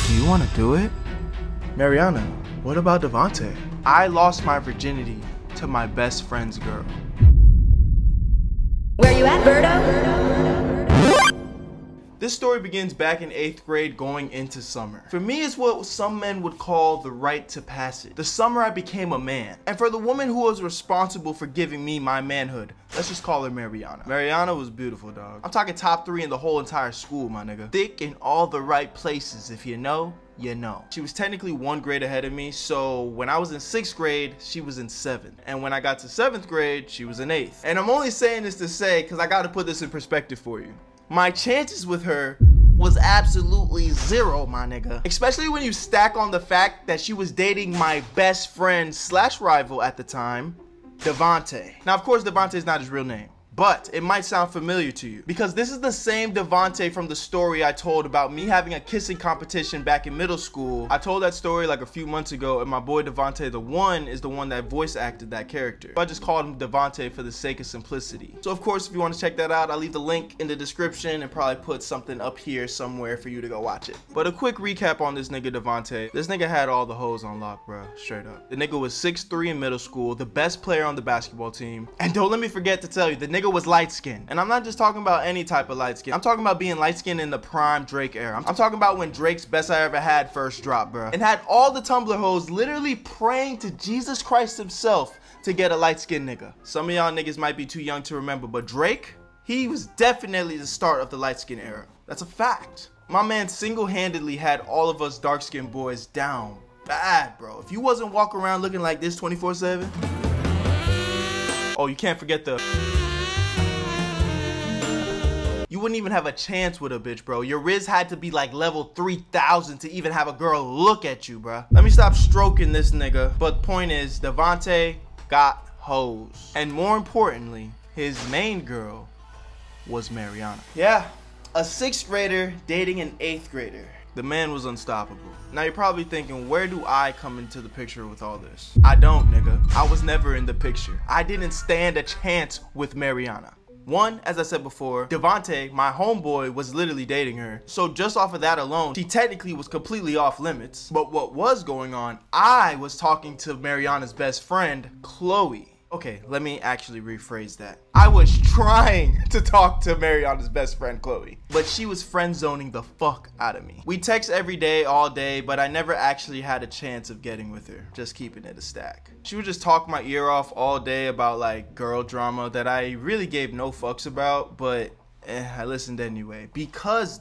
Do you want to do it? Mariana, what about Devontae? I lost my virginity to my best friend's girl. Where you at, Berto? This story begins back in 8th grade going into summer. For me, it's what some men would call the rite to passage. The summer I became a man. And for the woman who was responsible for giving me my manhood, let's just call her Mariana. Mariana was beautiful, dog. I'm talking top 3 in the whole entire school, my nigga. Thick in all the right places. If you know, you know. She was technically 1 grade ahead of me, so when I was in 6th grade, she was in 7th. And when I got to 7th grade, she was in 8th. And I'm only saying this to say, because I got to put this in perspective for you. My chances with her was absolutely 0, my nigga. Especially when you stack on the fact that she was dating my best friend / rival at the time, Devontae. Now, of course, Devontae is not his real name, but it might sound familiar to you because this is the same Devontae from the story I told about me having a kissing competition back in middle school. I told that story like a few months ago, and my boy Devontae the One is the one that voice acted that character. I just called him Devontae for the sake of simplicity. So of course, if you want to check that out, I'll leave the link in the description and probably put something up here somewhere for you to go watch it. But a quick recap on this nigga Devontae. This nigga had all the hoes on lock, bro. Straight up. The nigga was 6'3" in middle school, the best player on the basketball team. And don't let me forget to tell you, the nigga was light-skinned. And I'm not just talking about any type of light skin. I'm talking about being light-skinned in the prime Drake era. I'm talking about when Drake's Best I Ever Had first dropped, bro. And had all the Tumblr hoes literally praying to Jesus Christ himself to get a light-skinned nigga. Some of y'all niggas might be too young to remember, but Drake, he was definitely the start of the light-skin era. That's a fact. My man single-handedly had all of us dark-skinned boys down bad, bro. If you wasn't walking around looking like this 24/7, oh, you can't forget the... You wouldn't even have a chance with a bitch, bro. Your Riz had to be like level 3000 to even have a girl look at you, bro. Let me stop stroking this nigga. But point is, Devontae got hoes. And more importantly, his main girl was Mariana. Yeah, a 6th grader dating an 8th grader. The man was unstoppable. Now you're probably thinking, where do I come into the picture with all this? I don't, nigga. I was never in the picture. I didn't stand a chance with Mariana. One, as I said before, Devontae, my homeboy, was literally dating her. So just off of that alone, she technically was completely off limits. But what was going on, I was talking to Mariana's best friend, Chloe. Okay, let me actually rephrase that. I was trying to talk to Mariana's best friend, Chloe, but she was friend zoning the fuck out of me. We text every day, all day, but I never actually had a chance of getting with her. Just keeping it a stack. She would just talk my ear off all day about like girl drama that I really gave no fucks about, but I listened anyway. Because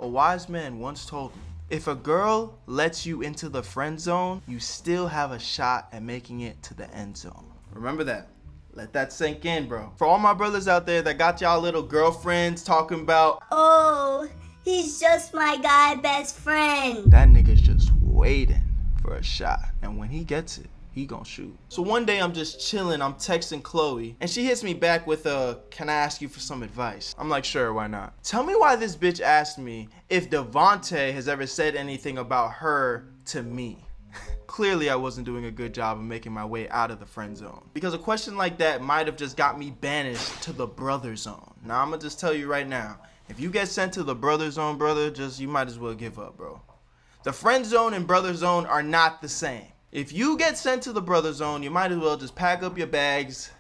a wise man once told me, if a girl lets you into the friend zone, you still have a shot at making it to the end zone. Remember that. Let that sink in, bro. For all my brothers out there that got y'all little girlfriends talking about, Oh, he's just my guy best friend. that nigga's just waiting for a shot. And when he gets it, he gonna shoot. So one day I'm just chilling, I'm texting Chloe, and she hits me back with a, can I ask you for some advice? I'm like, sure, why not? Tell me why this bitch asked me if Devontae has ever said anything about her to me. Clearly I wasn't doing a good job of making my way out of the friend zone, because a question like that might have just got me banished to the brother zone. Now I'm gonna just tell you right now, if you get sent to the brother zone, brother, you might as well give up, bro. The friend zone and brother zone are not the same. If you get sent to the brother zone, you might as well just pack up your bags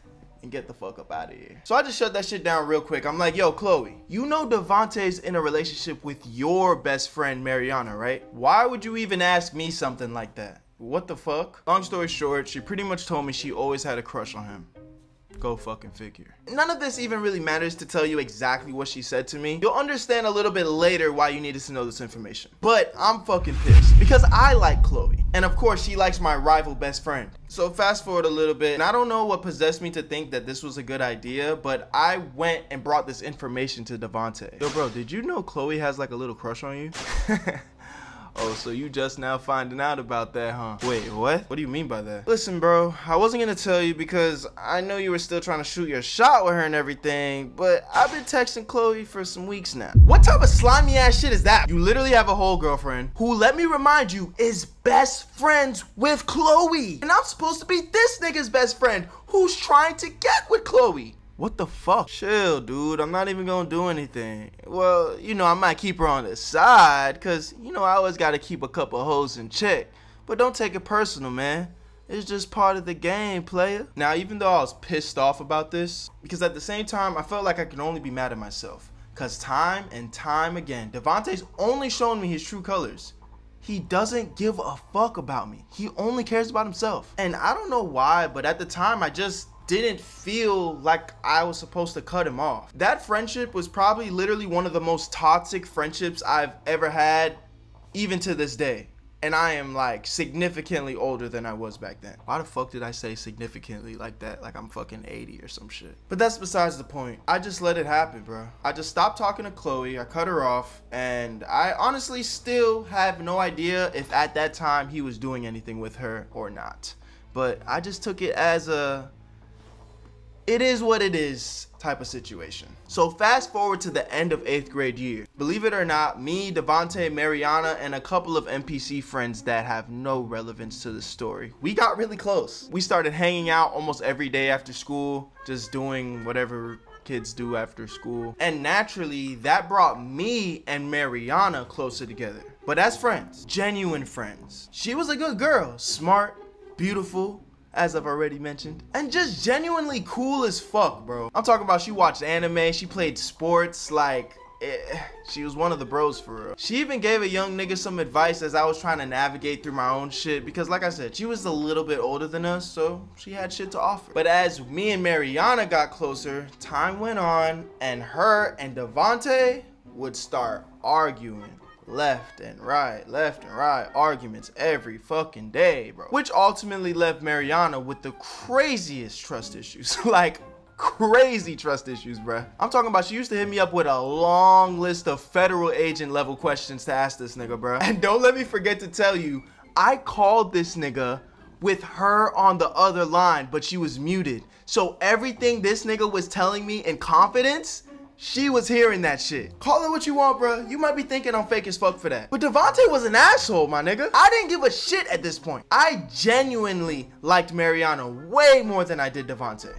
and get the fuck up out of here. So I just shut that shit down real quick. I'm like, yo, Chloe, you know Devontae's in a relationship with your best friend, Mariana, right? Why would you even ask me something like that? What the fuck? Long story short, she pretty much told me she always had a crush on him. Go fucking figure. None of this even really matters to tell you exactly what she said to me. You'll understand a little bit later why you needed to know this information. But I'm fucking pissed because I like Chloe. And of course, she likes my rival best friend. So fast forward a little bit, and I don't know what possessed me to think that this was a good idea, but I went and brought this information to Devontae. Yo, bro, did you know Chloe has like a little crush on you? Oh, so you just now finding out about that, huh? Wait, what? What do you mean by that? Listen, bro, I wasn't gonna tell you because I know you were still trying to shoot your shot with her and everything, but I've been texting Chloe for some weeks now. What type of slimy ass shit is that? You literally have a whole girlfriend who, let me remind you, is best friends with Chloe. And I'm supposed to be this nigga's best friend who's trying to get with Chloe. What the fuck? Chill, dude. I'm not even gonna do anything. Well, you know, I might keep her on the side, cause, you know, I always gotta keep a couple hoes in check. But don't take it personal, man. It's just part of the game, player. Now, even though I was pissed off about this, because at the same time, I felt like I could only be mad at myself. Cause time and time again, Devontae's only shown me his true colors. He doesn't give a fuck about me. He only cares about himself. And I don't know why, but at the time, I just didn't feel like I was supposed to cut him off. That friendship was probably literally one of the most toxic friendships I've ever had, even to this day. And I am like significantly older than I was back then. Why the fuck did I say significantly like that? Like I'm fucking 80 or some shit. But that's besides the point. I just let it happen, bro. I just stopped talking to Chloe. I cut her off. And I honestly still have no idea if at that time he was doing anything with her or not. But I just took it as a, it is what it is type of situation. So fast forward to the end of 8th grade year. Believe it or not, me, Devontae, Mariana, and a couple of NPC friends that have no relevance to the story, we got really close. We started hanging out almost every day after school, just doing whatever kids do after school. And naturally, that brought me and Mariana closer together. But as friends, genuine friends. She was a good girl, smart, beautiful, as I've already mentioned, and just genuinely cool as fuck, bro. I'm talking about she watched anime, she played sports, like, she was one of the bros for real. She even gave a young nigga some advice as I was trying to navigate through my own shit, because like I said, she was a little bit older than us, so she had shit to offer. But as me and Mariana got closer, time went on, and her and Devontae would start arguing. Left and right, arguments every fucking day, bro. Which ultimately left Mariana with the craziest trust issues. Like, crazy trust issues, bruh. I'm talking about she used to hit me up with a long list of federal agent level questions to ask this nigga, bruh. And don't let me forget to tell you, I called this nigga with her on the other line, but she was muted. So everything this nigga was telling me in confidence, she was hearing that shit. Call it what you want, bro. You might be thinking I'm fake as fuck for that. But Devontae was an asshole, my nigga. I didn't give a shit at this point. I genuinely liked Mariana way more than I did Devontae.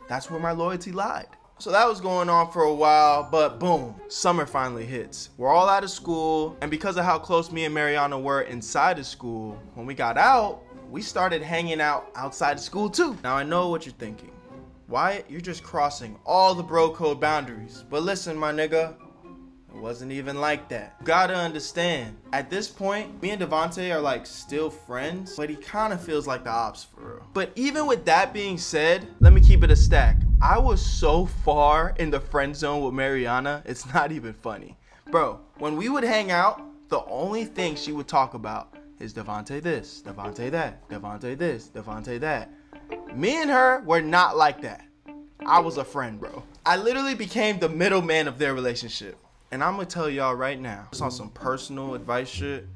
That's where my loyalty lied. So that was going on for a while, but boom, summer finally hits. We're all out of school, and because of how close me and Mariana were inside of school, when we got out, we started hanging out outside of school too. Now I know what you're thinking. Wyatt, you're just crossing all the bro code boundaries. But listen, my nigga, it wasn't even like that. You gotta understand, at this point, me and Devontae are like still friends, but he kind of feels like the ops for real. But even with that being said, let me keep it a stack. I was so far in the friend zone with Mariana, it's not even funny. Bro, when we would hang out, the only thing she would talk about is Devontae this, Devontae that, Devontae this, Devontae that. Me and her were not like that. I was a friend, bro. I literally became the middleman of their relationship. And I'm gonna tell y'all right now, it's on some personal advice shit.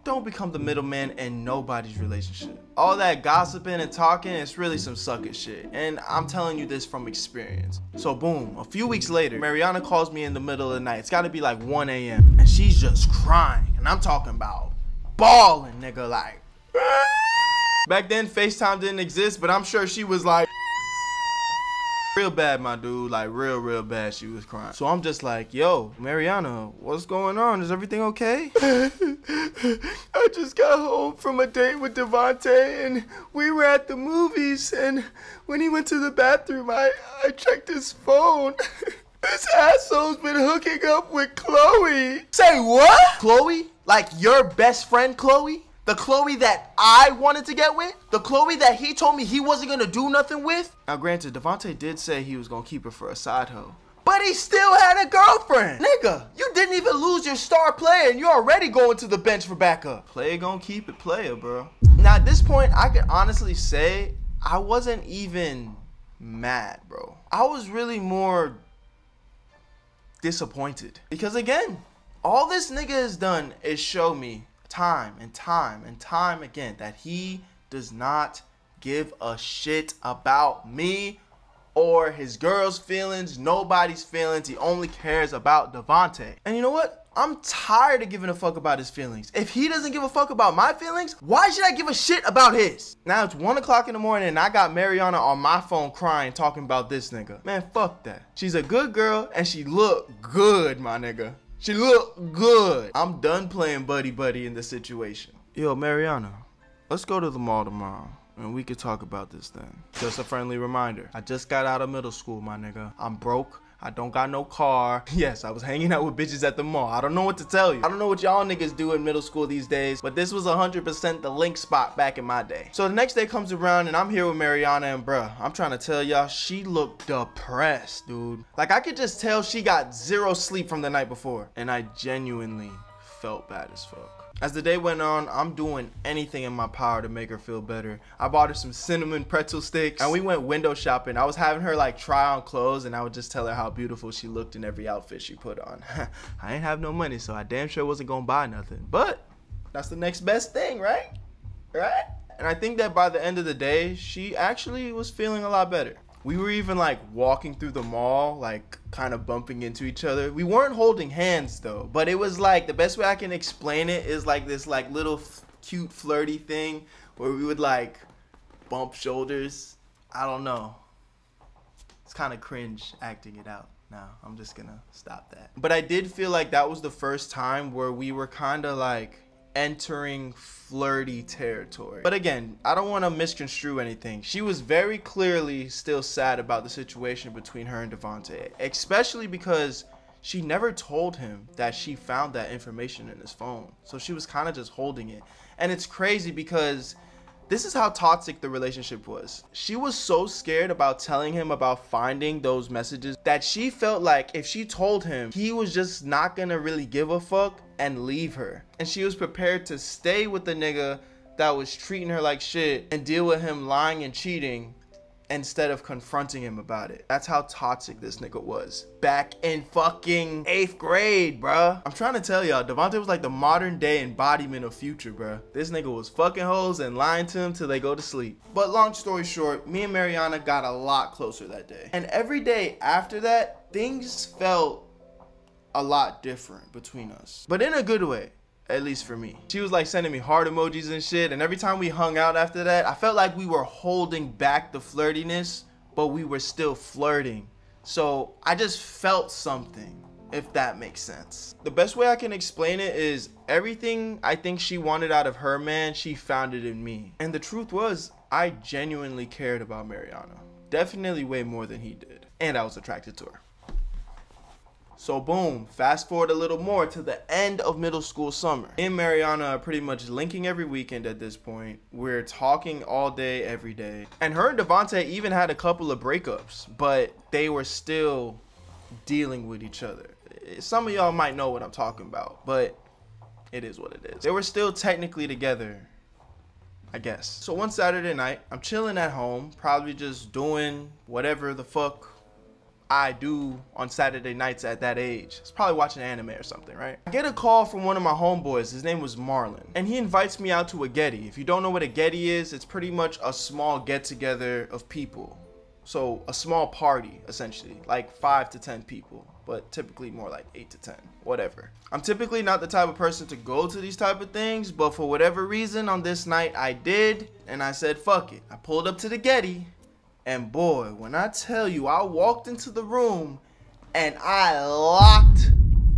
Don't become the middleman in nobody's relationship. All that gossiping and talking is really some sucker shit. And I'm telling you this from experience. So boom, a few weeks later, Mariana calls me in the middle of the night. It's gotta be like 1 a.m. And she's just crying. And I'm talking about bawling, nigga, like. Back then, FaceTime didn't exist, but I'm sure she was like, real bad, my dude, like real bad she was crying. So I'm just like, yo, Mariana, what's going on? Is everything okay? I just got home from a date with Devontae and we were at the movies, and when he went to the bathroom, I checked his phone. This asshole's been hooking up with Chloe. Say what? Chloe? Like your best friend Chloe? The Chloe that I wanted to get with? The Chloe that he told me he wasn't gonna do nothing with? Now granted, Devontae did say he was gonna keep her for a side hoe, but he still had a girlfriend. Nigga, you didn't even lose your star player and you're already going to the bench for backup. Player gonna keep it player, bro. Now at this point, I can honestly say I wasn't even mad, bro. I was really more disappointed. Because again, all this nigga has done is show me time and time again that he does not give a shit about me or his girl's feelings, nobody's feelings. He only cares about Devontae. And you know what? I'm tired of giving a fuck about his feelings. If he doesn't give a fuck about my feelings, why should I give a shit about his? Now it's 1 o'clock in the morning and I got Mariana on my phone crying talking about this nigga. Man, fuck that. She's a good girl and she look good, my nigga. She look good. I'm done playing buddy in this situation. Yo, Mariana, let's go to the mall tomorrow and we could talk about this then. Just a friendly reminder, I just got out of middle school, my nigga. I'm broke. I don't got no car. Yes, I was hanging out with bitches at the mall. I don't know what to tell you. I don't know what y'all niggas do in middle school these days, but this was 100% the link spot back in my day. So the next day comes around and I'm here with Mariana and bruh, I'm trying to tell y'all, she looked depressed, dude. Like I could just tell she got zero sleep from the night before. And I genuinely felt bad as fuck. As the day went on, I'm doing anything in my power to make her feel better. I bought her some cinnamon pretzel sticks and we went window shopping. I was having her like try on clothes and I would just tell her how beautiful she looked in every outfit she put on. I ain't have no money, so I damn sure wasn't gonna buy nothing. But that's the next best thing, right? Right? And I think that by the end of the day, she actually was feeling a lot better. We were even like walking through the mall, like kind of bumping into each other. We weren't holding hands though, but it was like, the best way I can explain it is like this like little cute flirty thing where we would like bump shoulders. I don't know. It's kind of cringe acting it out now. I'm just gonna stop that. But I did feel like that was the first time where we were kind of like entering flirty territory. But again, I don't want to misconstrue anything. She was very clearly still sad about the situation between her and Devontae, especially because she never told him that she found that information in his phone. So she was kind of just holding it. And it's crazy because this is how toxic the relationship was. She was so scared about telling him about finding those messages that she felt like if she told him, he was just not gonna really give a fuck and leave her. And she was prepared to stay with the nigga that was treating her like shit and deal with him lying and cheating instead of confronting him about it. That's how toxic this nigga was back in fucking 8th grade, bruh. I'm trying to tell y'all, Devontae was like the modern day embodiment of Future, bruh. This nigga was fucking hoes and lying to him till they go to sleep. But long story short, me and Mariana got a lot closer that day. And every day after that, things felt a lot different between us. But in a good way. At least for me. She was like sending me heart emojis and shit, and every time we hung out after that, I felt like we were holding back the flirtiness, but we were still flirting. So I just felt something, if that makes sense. The best way I can explain it is everything I think she wanted out of her man, she found it in me. And the truth was, I genuinely cared about Mariana. Definitely way more than he did. And I was attracted to her. So boom, fast forward a little more to the end of middle school summer. Me and Mariana are pretty much linking every weekend at this point. We're talking all day, every day. And her and Devontae even had a couple of breakups, but they were still dealing with each other. Some of y'all might know what I'm talking about, but it is what it is. They were still technically together, I guess. So one Saturday night, I'm chilling at home, probably just doing whatever the fuck I do on Saturday nights at that age. It's probably watching anime or something, right? I get a call from one of my homeboys. His name was Marlon, and he invites me out to a Getty. If you don't know what a Getty is, it's pretty much a small get-together of people. So a small party, essentially, like 5 to 10 people, but typically more like 8 to 10, whatever. I'm typically not the type of person to go to these type of things, but for whatever reason on this night I did, and I said, fuck it. I pulled up to the Getty. And boy, when I tell you, I walked into the room and I locked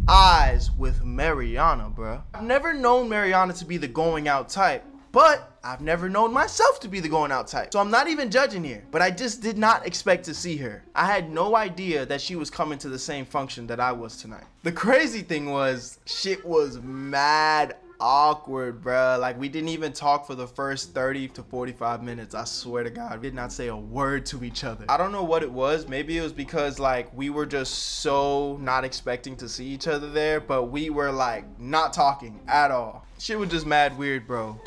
eyes with Mariana, bruh. I've never known Mariana to be the going out type, but I've never known myself to be the going out type. So I'm not even judging here, but I just did not expect to see her. I had no idea that she was coming to the same function that I was tonight. The crazy thing was, shit was mad awkward, bruh. Like, we didn't even talk for the first 30 to 45 minutes. I swear to God, we did not say a word to each other. I don't know what it was. Maybe it was because like we were just so not expecting to see each other there, but we were like not talking at all. Shit was just mad weird, bro.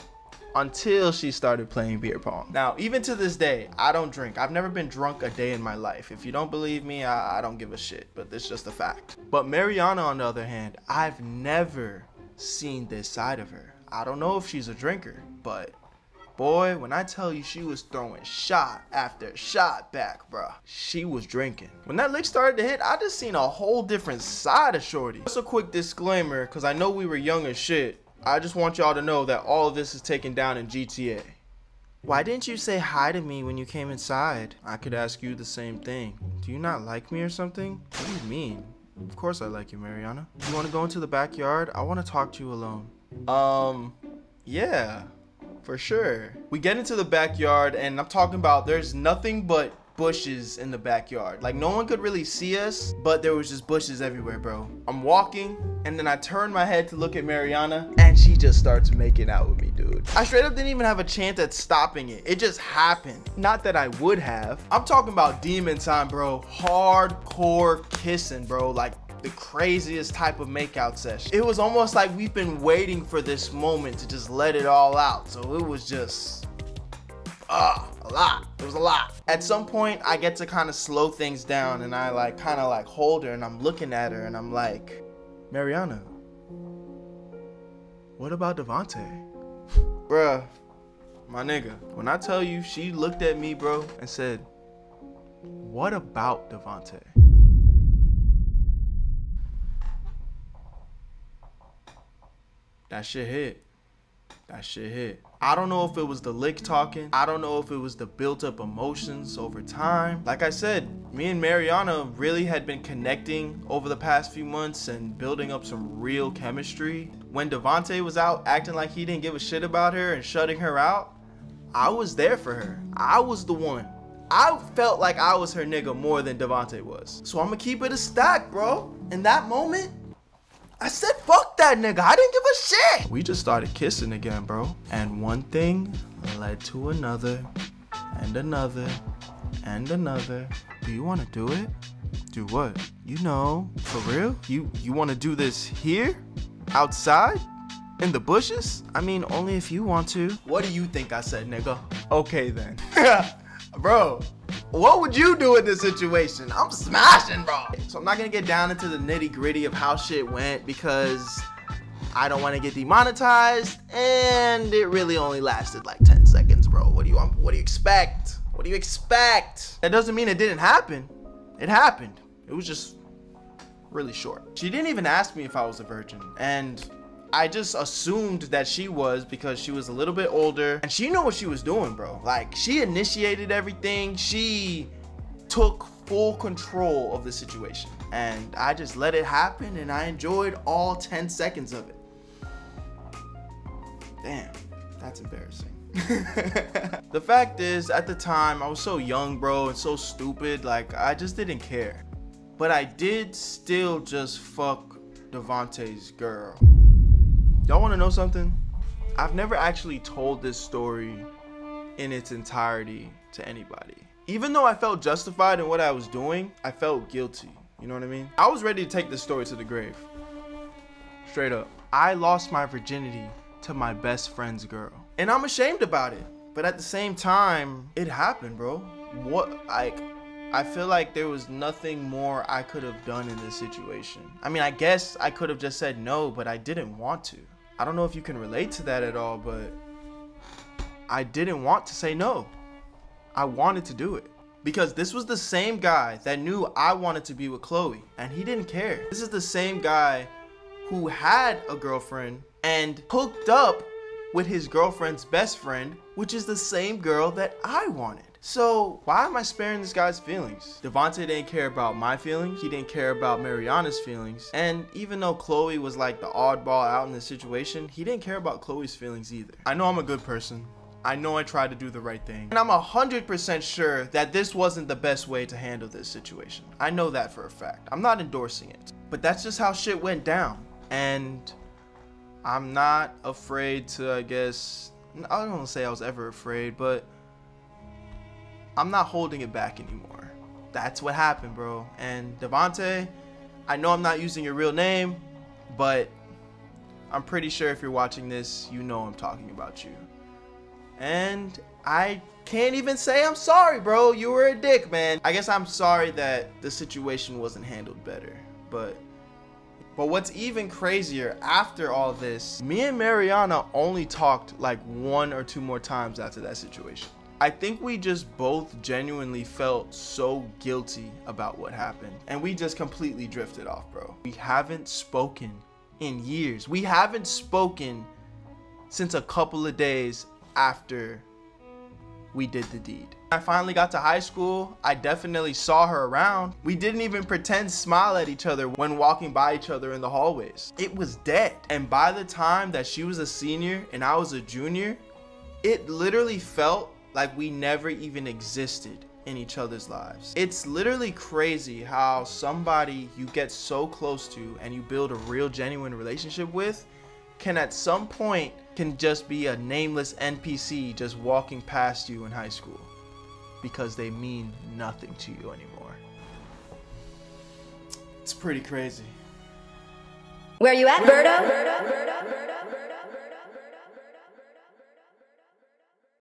Until she started playing beer pong. Now, even to this day, I don't drink. I've never been drunk a day in my life. If you don't believe me, I don't give a shit, but it's just a fact. But Mariana, on the other hand, I've never seen this side of her. I don't know if she's a drinker, but boy, when I tell you she was throwing shot after shot back, bruh. She was drinking. When that lick started to hit, I just seen a whole different side of shorty. Just a quick disclaimer, because I know we were young as shit. I just want y'all to know that all of this is taken down in GTA. Why didn't you say hi to me when you came inside? I could ask you the same thing. Do you not like me or something? What do you mean? Of course I like you, Mariana. You want to go into the backyard? I want to talk to you alone. Yeah, for sure. We get into the backyard and I'm talking about there's nothing but bushes in the backyard. Like, no one could really see us, but there was just bushes everywhere, bro. I'm walking and then I turn my head to look at Mariana and she just starts making out with me, dude. I straight up didn't even have a chance at stopping it. It just happened. Not that I would have. I'm talking about demon time, bro. Hardcore kissing, bro. Like the craziest type of makeout session. It was almost like we've been waiting for this moment to just let it all out. So it was just a lot. It was a lot. At some point, I get to kind of slow things down and I like kind of like hold her and I'm looking at her and I'm like, Mariana, what about Devontae? Bruh, my nigga, when I tell you she looked at me, bro, and said, what about Devontae? That shit hit. That shit hit. I don't know if it was the lick talking. I don't know if it was the built up emotions over time. Like I said, me and Mariana really had been connecting over the past few months and building up some real chemistry. When Devontae was out acting like he didn't give a shit about her and shutting her out, I was there for her. I was the one. I felt like I was her nigga more than Devontae was. So I'm gonna keep it a stack, bro. In that moment, I said, fuck that nigga. I didn't give a shit. We just started kissing again, bro. And one thing led to another and another and another. Do you want to do it? Do what? You know, for real? You want to do this here? Outside? In the bushes? I mean, only if you want to. What do you think I said, nigga? Okay, then. Bro, what would you do in this situation? I'm smashing, bro. So I'm not gonna get down into the nitty gritty of how shit went because I don't want to get demonetized and it really only lasted like 10 seconds, bro. What do you expect? What do you expect? That doesn't mean it didn't happen. It happened. It was just really short. She didn't even ask me if I was a virgin, and I just assumed that she was because she was a little bit older and she knew what she was doing, bro. Like, she initiated everything. She took full control of the situation and I just let it happen and I enjoyed all 10 seconds of it. Damn, that's embarrassing. The fact is, at the time, I was so young, bro, and so stupid. Like, I just didn't care. But I did still just fuck Devontae's girl. Y'all want to know something? I've never actually told this story in its entirety to anybody. Even though I felt justified in what I was doing, I felt guilty. You know what I mean? I was ready to take this story to the grave. Straight up. I lost my virginity to my best friend's girl. And I'm ashamed about it. But at the same time, it happened, bro. I feel like there was nothing more I could have done in this situation. I mean, I guess I could have just said no, but I didn't want to. I don't know if you can relate to that at all, but I didn't want to say no. I wanted to do it. Because this was the same guy that knew I wanted to be with Chloe, and he didn't care. This is the same guy who had a girlfriend and hooked up with his girlfriend's best friend, which is the same girl that I wanted. So why am I sparing this guy's feelings? Devontae didn't care about my feelings. He didn't care about Mariana's feelings. And even though Chloe was like the oddball out in this situation, he didn't care about Chloe's feelings either. I know I'm a good person. I know I tried to do the right thing. And I'm 100% sure that this wasn't the best way to handle this situation. I know that for a fact. I'm not endorsing it. But that's just how shit went down. And I'm not afraid to, I guess, I don't want to say I was ever afraid, but I'm not holding it back anymore. That's what happened, bro. And Devontae, I know I'm not using your real name, but I'm pretty sure if you're watching this, you know I'm talking about you. And I can't even say I'm sorry, bro. You were a dick, man. I guess I'm sorry that the situation wasn't handled better, but But what's even crazier, after all this, me and Mariana only talked like 1 or 2 more times after that situation. I think we just both genuinely felt so guilty about what happened, and we just completely drifted off, bro. We haven't spoken in years. We haven't spoken since a couple of days after we did the deed. I finally got to high school. I definitely saw her around. We didn't even pretend smile at each other when walking by each other in the hallways. It was dead. And by the time that she was a senior and I was a junior, it literally felt like we never even existed in each other's lives. It's literally crazy how somebody you get so close to and you build a real genuine relationship with can at some point can just be a nameless NPC just walking past you in high school because they mean nothing to you anymore. It's pretty crazy. Where you at, Berto?